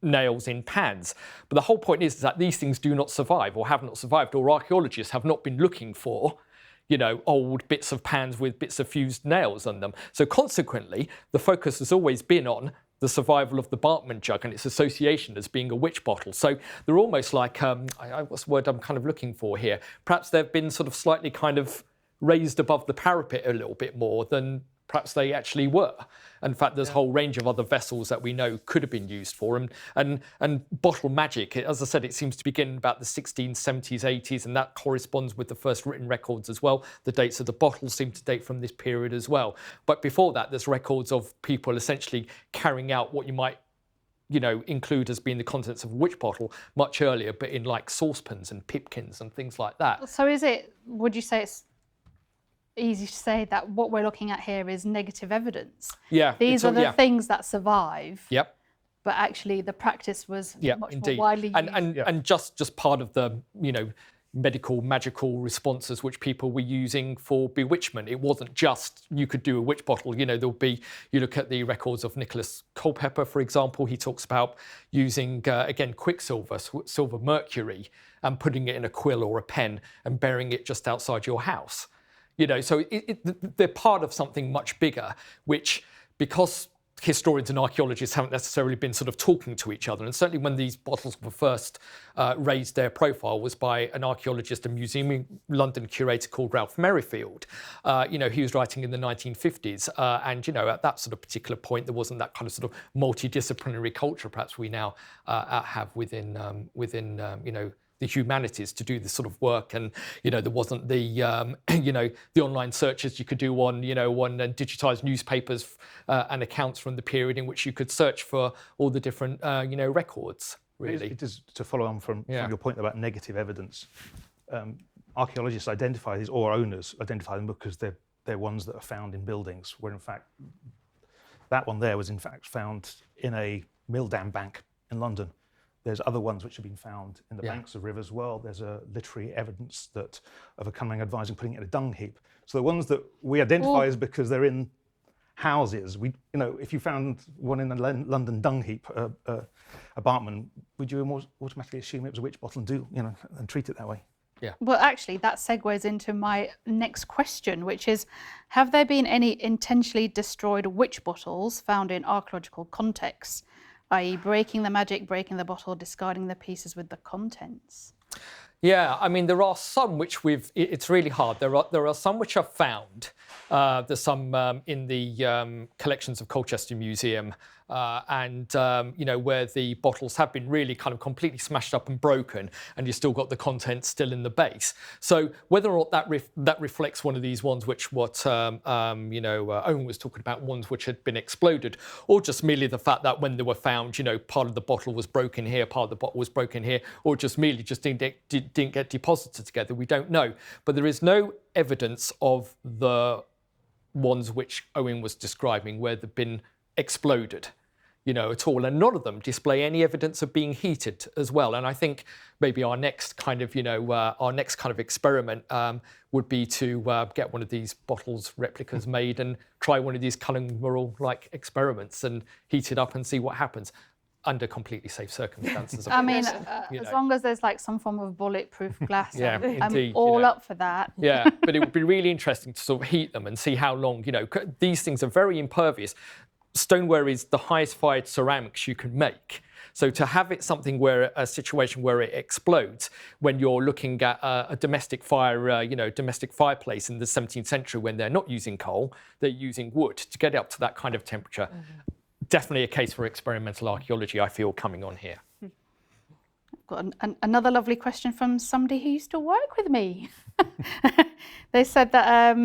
nails in pans. But the whole point is that these things do not survive or have not survived, or archaeologists have not been looking for old bits of pans with bits of fused nails on them. So consequently, the focus has always been on the survival of the Bartman jug and its association as being a witch bottle. So they're almost like, what's the word I'm kind of looking for here? Perhaps they've been sort of slightly kind of raised above the parapet a little bit more than perhaps they actually were. In fact, there's a whole range of other vessels that we know could have been used for them. And bottle magic, as I said, it seems to begin in about the 1670s, 80s, and that corresponds with the first written records as well. The dates of the bottles seem to date from this period as well. But before that, there's records of people essentially carrying out what you might include as being the contents of a witch bottle much earlier, but in like saucepans and pipkins and things like that. So would you say it's easy to say that what we're looking at here is negative evidence? Yeah. These are the things that survive. Yep. But actually the practice was much indeed. more widely used. And just part of the, medical, magical responses which people were using for bewitchment. It wasn't just you could do a witch bottle. There'll be, you look at the records of Nicholas Culpeper, for example, he talks about using, again, quicksilver, silver mercury, and putting it in a quill or a pen and burying it just outside your house. So they're part of something much bigger, which, because historians and archaeologists haven't necessarily been sort of talking to each other, and certainly when these bottles were first raised, their profile was by an archaeologist and museum in London curator called Ralph Merrifield. He was writing in the 1950s, and at that sort of particular point, there wasn't that kind of sort of multidisciplinary culture perhaps we now have within the humanities to do this sort of work, and there wasn't the the online searches you could do on digitized newspapers and accounts from the period in which you could search for all the different records. Really, it is to follow on from your point about negative evidence. Archaeologists identify these, or owners identify them, because they're ones that are found in buildings, where in fact that one there was in fact found in a mill dam bank in London. There's other ones which have been found in the banks of rivers. Well, there's a literary evidence of a coming advising putting it in a dung heap. So the ones that we identify is because they're in houses. If you found one in a London dung heap, a Bartman, would you automatically assume it was a witch bottle and treat it that way? Yeah. Well, actually, that segues into my next question, which is, have there been any intentionally destroyed witch bottles found in archaeological contexts, i.e. breaking the magic, breaking the bottle, discarding the pieces with the contents? Yeah, I mean, there are some which it's really hard. There are some which are found. There's some in the collections of Colchester Museum, and where the bottles have been really kind of completely smashed up and broken, and you've still got the contents still in the base. So whether or not that reflects one of these ones which Owen was talking about, ones which had been exploded, or just merely the fact that when they were found, part of the bottle was broken here, part of the bottle was broken here, or just merely didn't get deposited together, we don't know. But there is no evidence of the ones which Owen was describing where they've been exploded, at all, and none of them display any evidence of being heated as well. And I think maybe our next kind of experiment would be to get one of these bottles replicas made and try one of these Cullen-Murrell-like experiments and heat it up and see what happens, under completely safe circumstances. I mean, as long as there's like some form of bulletproof glass, indeed, I'm all up for that. Yeah, but it would be really interesting to sort of heat them and see how long, these things are very impervious. Stoneware is the highest fired ceramics you can make. So to have it a situation where it explodes when you're looking at a domestic fire, domestic fireplace in the 17th century when they're not using coal, they're using wood to get it up to that kind of temperature. Mm-hmm. Definitely a case for experimental archaeology, I feel, coming on here. I've got another lovely question from somebody who used to work with me. They said that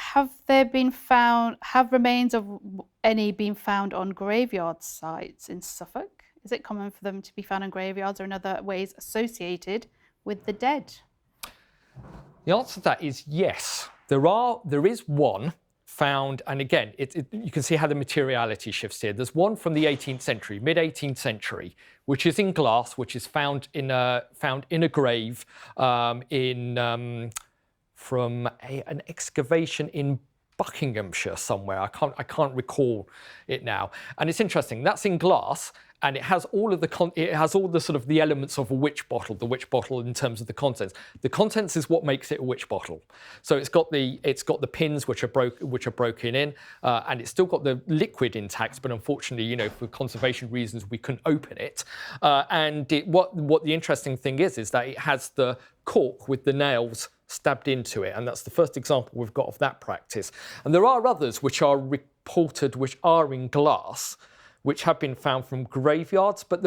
have remains of any been found on graveyard sites in Suffolk? Is it common for them to be found in graveyards or in other ways associated with the dead? The answer to that is yes. There is one found, and again, you can see how the materiality shifts here. There's one from the 18th century, mid-18th century, which is in glass, which is found in a grave from an excavation in Buckinghamshire somewhere. I can't recall it now. And it's interesting. That's in glass, and it has all of the sort of the elements of a witch bottle. The witch bottle in terms of the contents. The contents is what makes it a witch bottle. So it's got the pins which are broken in, and it's still got the liquid intact. But unfortunately, for conservation reasons, we couldn't open it. And what the interesting thing is that it has the cork with the nails stabbed into it, and that's the first example we've got of that practice. And there are others which are reported, which are in glass, which have been found from graveyards, but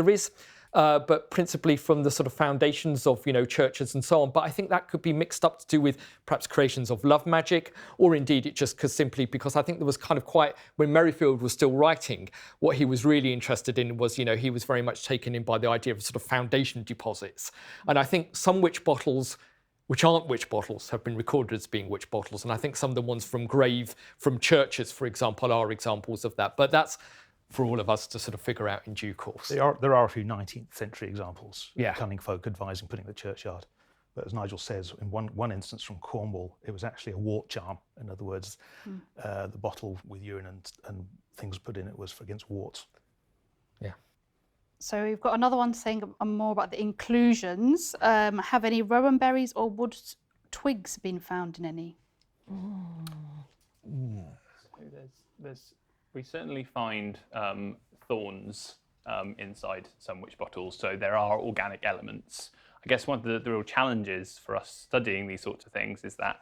but principally from the sort of foundations of churches and so on. But I think that could be mixed up to do with perhaps creations of love magic, or indeed it just because I think there was kind of when Merrifield was still writing, what he was really interested in was he was very much taken in by the idea of sort of foundation deposits, and I think some witch bottles which aren't witch bottles have been recorded as being witch bottles, and I think some of the ones from churches, for example, are examples of that. But that's for all of us to sort of figure out in due course. There are a few 19th century examples. Yeah. Cunning folk advising putting the churchyard. But as Nigel says, in one instance from Cornwall, it was actually a wart charm. In other words, the bottle with urine and things put in it was against warts. Yeah. So we've got another one saying more about the inclusions. Have any rowan berries or wood twigs been found in any? So we certainly find thorns inside some witch bottles, so there are organic elements. I guess one of the real challenges for us studying these sorts of things is that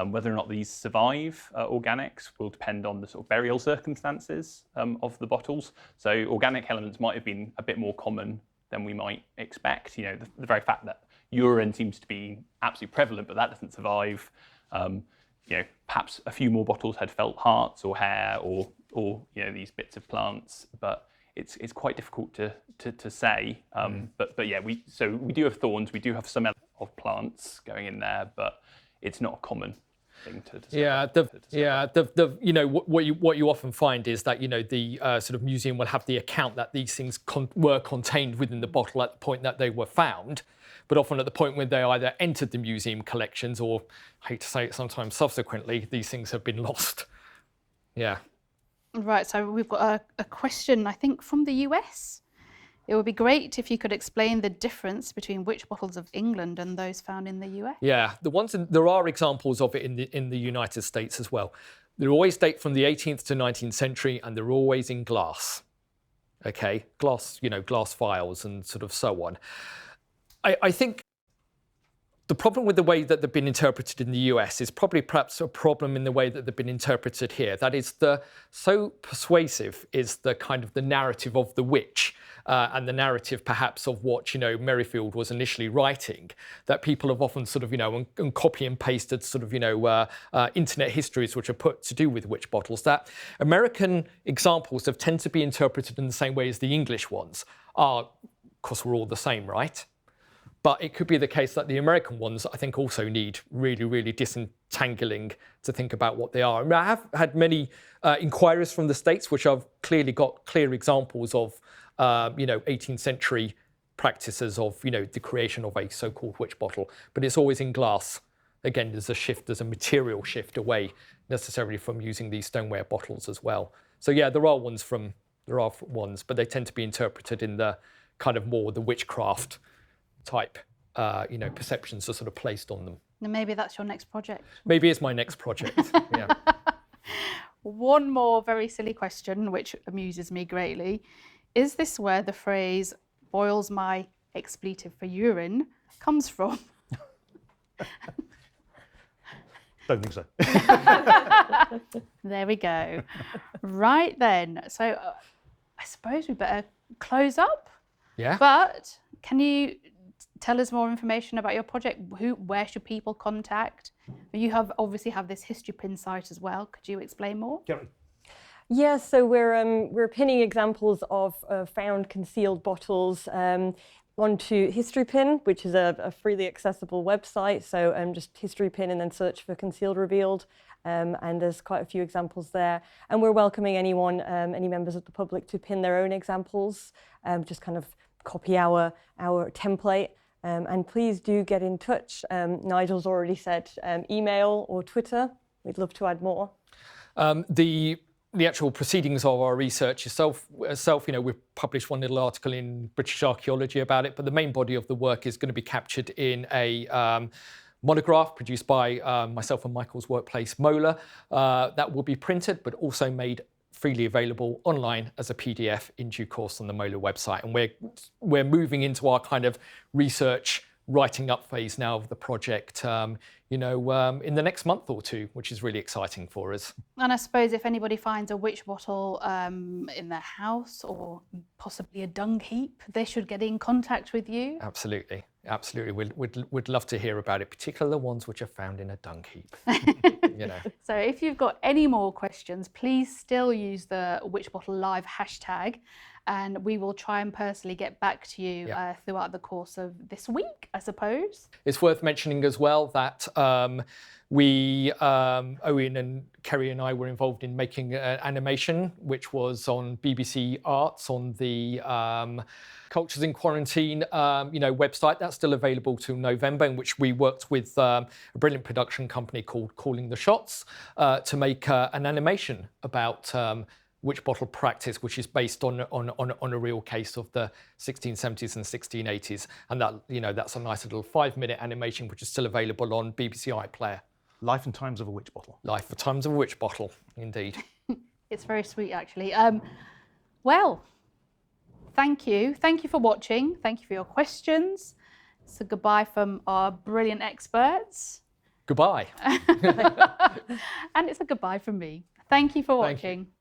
whether or not these survive organics will depend on the sort of burial circumstances of the bottles. So organic elements might have been a bit more common than we might expect. The very fact that urine seems to be absolutely prevalent, but that doesn't survive. Perhaps a few more bottles had felt hearts or hair or these bits of plants, but it's quite difficult to say. But yeah, we do have thorns. We do have some element of plants going in there, but it's not a common thing to what you often find is that the sort of museum will have the account that these things were contained within the bottle at the point that they were found, but often at the point when they either entered the museum collections or, I hate to say it, sometimes subsequently, these things have been lost. Yeah. Right, so we've got a question, I think, from the US. It would be great if you could explain the difference between witch bottles of England and those found in the US. Yeah, there are examples of it in the United States as well. They always date from the 18th to 19th century, and they're always in glass. Okay, glass vials and sort of so on. I think the problem with the way that they've been interpreted in the US is probably perhaps a problem in the way that they've been interpreted here. That is, so persuasive is the kind of the narrative of the witch and the narrative perhaps of what Merrifield was initially writing, that people have often sort of and copy and pasted sort of internet histories which are put to do with witch bottles. That American examples have tend to be interpreted in the same way as the English ones are. Of course, we're all the same, right? But it could be the case that the American ones, I think, also need really, really disentangling to think about what they are. I mean, I have had many inquiries from the States, which have clearly got clear examples of, 18th century practices of, the creation of a so-called witch bottle. But it's always in glass. Again, there's a material shift away necessarily from using these stoneware bottles as well. So yeah, there are ones, but they tend to be interpreted in the kind of more the witchcraft type, perceptions are sort of placed on them. And maybe that's your next project. Maybe it's my next project, yeah. One more very silly question, which amuses me greatly. Is this where the phrase boils my expletive for urine comes from? Don't think so. There we go. Right then, so I suppose we better close up. Yeah. But can you tell us more information about your project? Where should people contact? You obviously have this history pin site as well. Could you explain more? Gary. Yeah, so we're pinning examples of found concealed bottles onto History Pin, which is a freely accessible website. So just History Pin and then search for Concealed Revealed. And there's quite a few examples there. And we're welcoming anyone, any members of the public, to pin their own examples. Just kind of copy our template. And please do get in touch. Nigel's already said email or Twitter. We'd love to add more. the actual proceedings of our research itself, we've published one little article in British Archaeology about it, but the main body of the work is going to be captured in a monograph produced by myself and Michael's workplace, Mola, that will be printed, but also made freely available online as a PDF in due course on the Mola website. And we're moving into our kind of research writing up phase now of the project, in the next month or two, which is really exciting for us. And I suppose if anybody finds a witch bottle in their house or possibly a dung heap, they should get in contact with you. Absolutely. We'd love to hear about it, particularly the ones which are found in a dung heap. So if you've got any more questions, please still use the Witch Bottle Live hashtag, and we will try and personally get back to you throughout the course of this week, I suppose. It's worth mentioning as well that Owen and Kerry and I were involved in making an animation, which was on BBC Arts on the Cultures in Quarantine website. That's still available till November, in which we worked with a brilliant production company called Calling the Shots to make an animation about witch bottle practice, which is based on a real case of the 1670s and 1680s. And that's a nice little 5-minute animation, which is still available on BBC iPlayer. Life and Times of a Witch Bottle. Life and Times of a Witch Bottle, indeed. It's very sweet, actually. Well, thank you. Thank you for watching. Thank you for your questions. So goodbye from our brilliant experts. Goodbye. And it's a goodbye from me. Thank you for watching. Thank you.